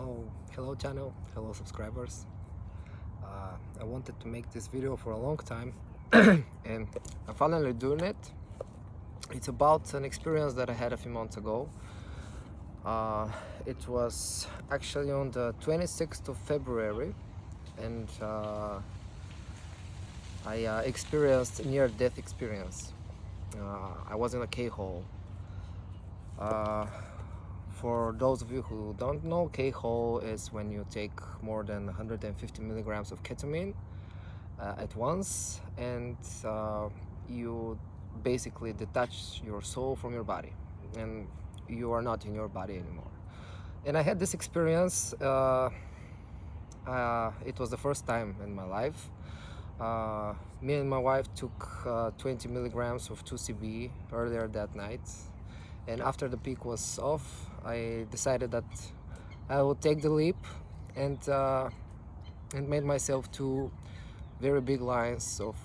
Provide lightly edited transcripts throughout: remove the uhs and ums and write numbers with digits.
Hello channel, hello subscribers. I wanted to make this video for a long time and I'm finally doing it. It's about an experience that I had a few months ago. It was actually on the 26th of February, and I experienced a near-death experience. I was in a K-hole. For those of you who don't know, K-hole is when you take more than 150 milligrams of ketamine at once, and you basically detach your soul from your body, and you are not in your body anymore. And I had this experience. It was the first time in my life. Me and my wife took 20 milligrams of 2CB earlier that night. And after the peak was off, I decided that I would take the leap and made myself 2 very big lines of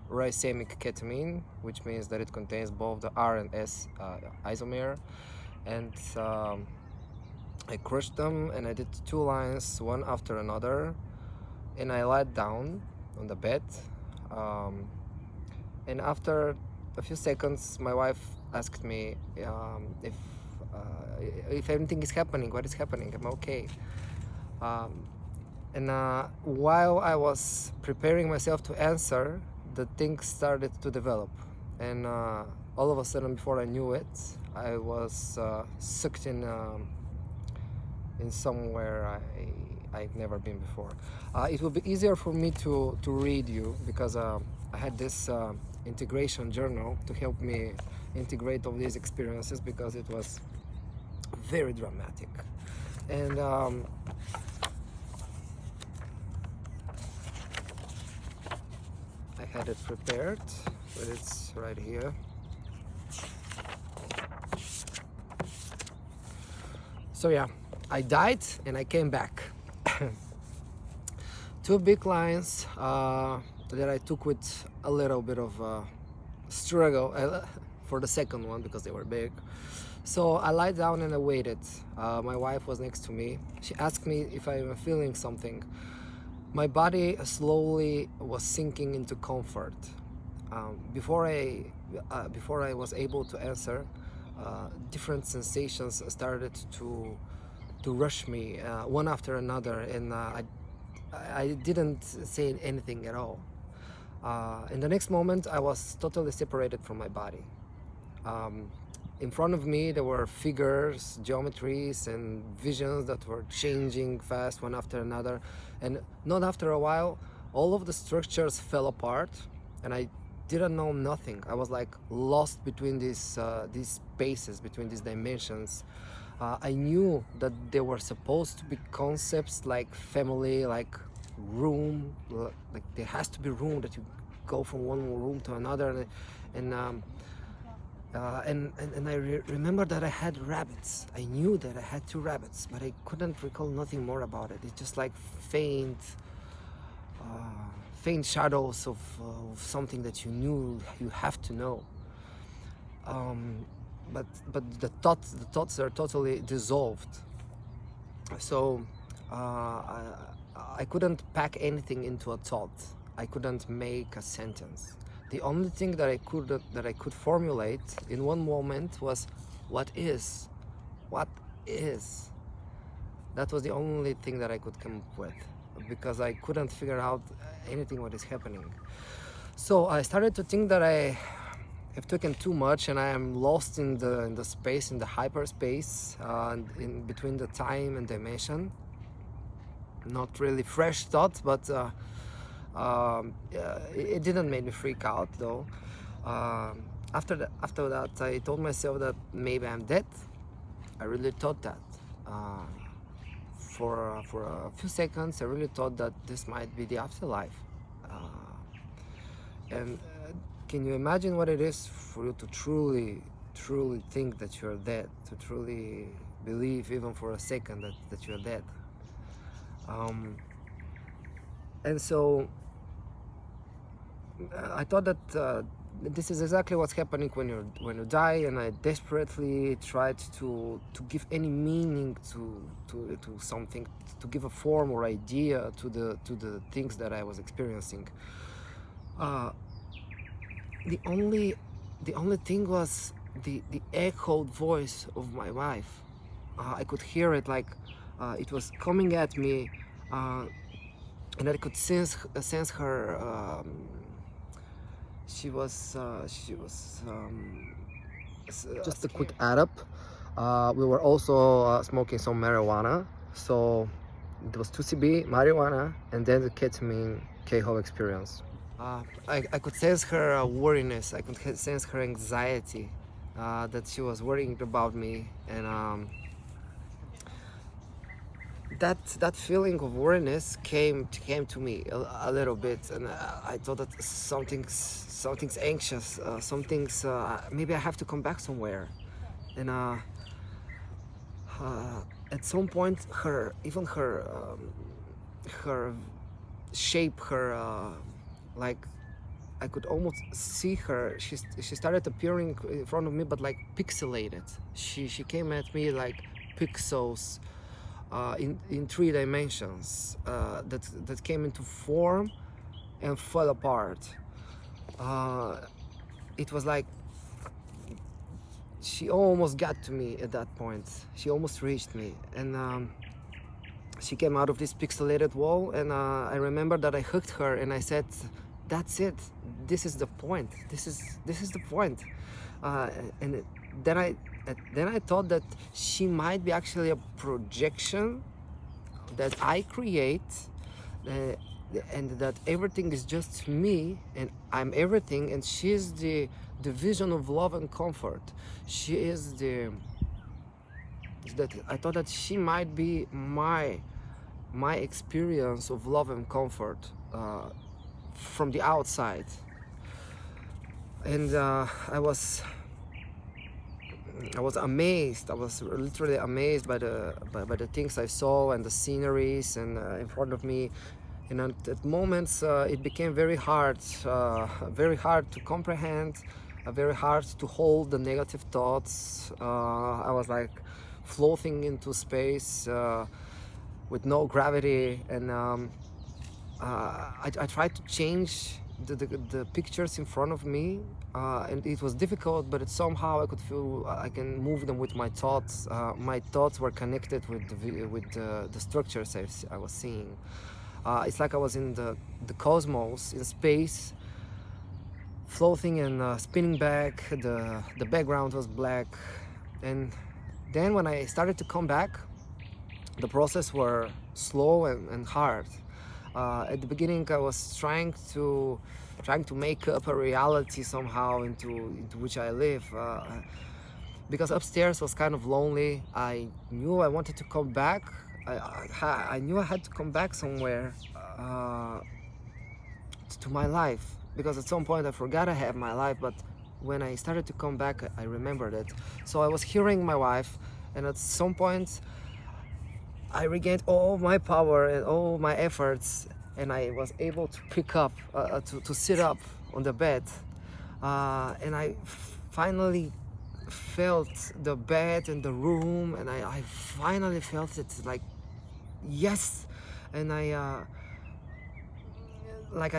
Racemic ketamine, which means that it contains both the R and S isomer. And I crushed them and I did 2 lines, one after another. And I lied down on the bed. And after a few seconds, my wife asked me if anything is happening, what is happening, I'm okay. And while I was preparing myself to answer, the things started to develop. And all of a sudden, before I knew it, I was sucked in somewhere I've never been before. It will be easier for me to read you, because I had this integration journal to help me integrate all these experiences, because it was very dramatic. And I had it prepared, but it's right here. So yeah, I died and I came back. 2 big lines that I took with a little bit of struggle for the second one, because they were big. So I lied down and I waited. My wife was next to me. She asked me if I was feeling something. My body slowly was sinking into comfort. Before I was able to answer, different sensations started to rush me, one after another, and I didn't say anything at all. In the next moment, I was totally separated from my body. In front of me, there were figures, geometries, and visions that were changing fast, one after another. And not after a while, all of the structures fell apart, and I didn't know nothing. I was like lost between these spaces, between these dimensions. I knew that there were supposed to be concepts like family, like room, like there has to be room, that you go from one room to another, and I remember that I had rabbits. I knew that I had 2 rabbits, but I couldn't recall nothing more about it. It's just like faint shadows of something that you knew you have to know. But the thoughts are totally dissolved. So I couldn't pack anything into a thought. I couldn't make a sentence. The only thing that I could formulate in one moment was, what is? What is? That was the only thing that I could come up with, because I couldn't figure out anything what is happening. So I started to think that I have taken too much, and I am lost in the space, in the hyperspace, in between the time and dimension. Not really fresh thoughts, but it didn't make me freak out though. After that, I told myself that maybe I'm dead. I really thought that. For a few seconds, I really thought that this might be the afterlife. And can you imagine what it is for you to truly think that you're dead, to truly believe even for a second that you're dead? And so I thought that this is exactly what's happening when you die, and I desperately tried to give any meaning to something, to give a form or idea to the things that I was experiencing. Uh, the only thing was the echoed voice of my wife. I could hear it, like it was coming at me, and I could sense her. She was just a quick add up. We were also smoking some marijuana, so it was 2CB, marijuana, and then the ketamine K-Ho experience. I could sense her worriness. I could sense her anxiety, that she was worrying about me, and that feeling of worriness came to me a little bit, and I thought that something's anxious, something's maybe I have to come back somewhere, and at some point her shape, her like I could almost see her. She started appearing in front of me, but like pixelated. She came at me like pixels, in 3 dimensions, that came into form and fell apart. It was like she almost got to me at that point. She almost reached me, and she came out of this pixelated wall, and I remember that I hugged her and I said, "That's it. This is the point. This is the point." And then I thought that she might be actually a projection that I create, and that everything is just me, and I'm everything, and she's the vision of love and comfort. She is that I thought that she might be my experience of love and comfort, from the outside. And I was amazed. I was literally amazed by the things I saw and the sceneries and in front of me. And at moments it became very hard to comprehend, very hard to hold the negative thoughts. I was like floating into space with no gravity, and I tried to change the pictures in front of me, and it was difficult, but somehow I could feel I can move them with my thoughts. My thoughts were connected with the structures I was seeing. It's like I was in the cosmos, in space, floating and spinning back. The background was black, and then when I started to come back, the process were slow and hard. At the beginning, I was trying to make up a reality somehow into which I live, because upstairs was kind of lonely. I knew I wanted to come back. I knew I had to come back somewhere, to my life, because at some point I forgot I had my life, but when I started to come back, I remembered it. So I was hearing my wife, and at some point I regained all my power and all my efforts, and I was able to pick up, to sit up on the bed, and I finally felt the bed and the room, and I finally felt it, like, yes. And I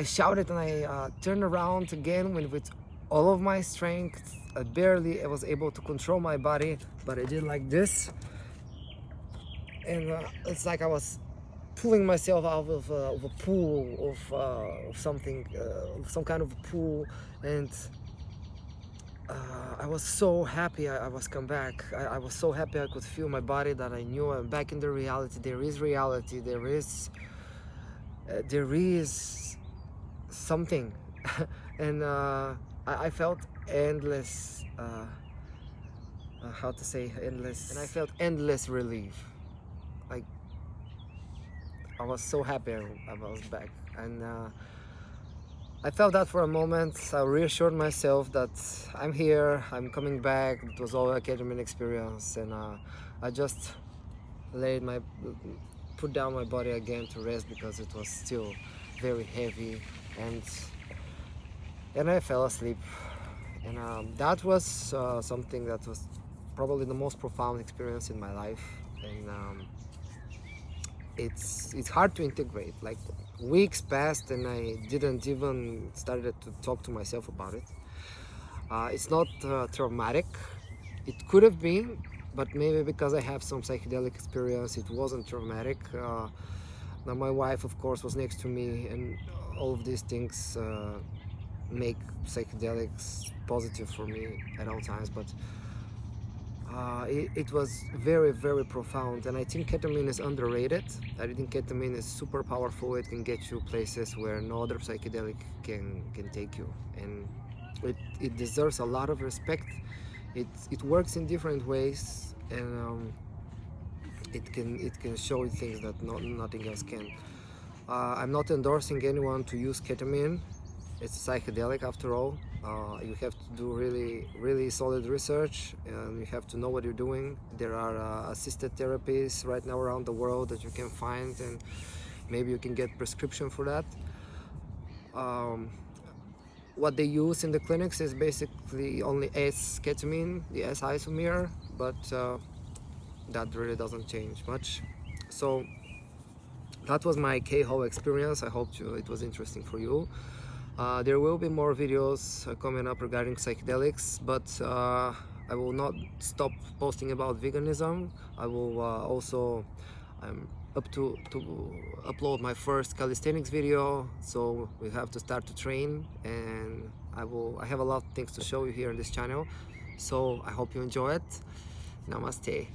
shouted, and I turned around again with all of my strength. I was able to control my body, but I did like this, and it's like I was pulling myself out of a pool of something, some kind of a pool, and I was so happy I was come back. I was so happy I could feel my body, that I knew I'm back in the reality. There is reality. There is something, and I felt endless. How to say endless? And I felt endless relief. Like, I was so happy I was back, and I felt that for a moment. I reassured myself that I'm here, I'm coming back. It was all a ketamine experience, and I just put down my body again to rest, because it was still very heavy, and I fell asleep. And that was something that was probably the most profound experience in my life. And it's hard to integrate. Like, weeks passed and I didn't even started to talk to myself about it. It's not traumatic. It could have been, but maybe because I have some psychedelic experience, it wasn't traumatic. Now my wife, of course, was next to me, and all of these things make psychedelics positive for me at all times. But it was very, very profound, and I think ketamine is underrated. I think ketamine is super powerful. It can get you places where no other psychedelic can take you, and it deserves a lot of respect. It works in different ways, and it can show you things that nothing else can. I'm not endorsing anyone to use ketamine. It's psychedelic after all. You have to do really solid research, and you have to know what you're doing. There are assisted therapies right now around the world that you can find, and maybe you can get prescription for that. What they use in the clinics is basically only S-ketamine, the S isomer, but that really doesn't change much. So that was my K-Ho experience. I hope it was interesting for you. There will be more videos coming up regarding psychedelics, but I will not stop posting about veganism. I will I'm up to upload my first calisthenics video, so we have to start to train, and I have a lot of things to show you here on this channel. So I hope you enjoy it. Namaste.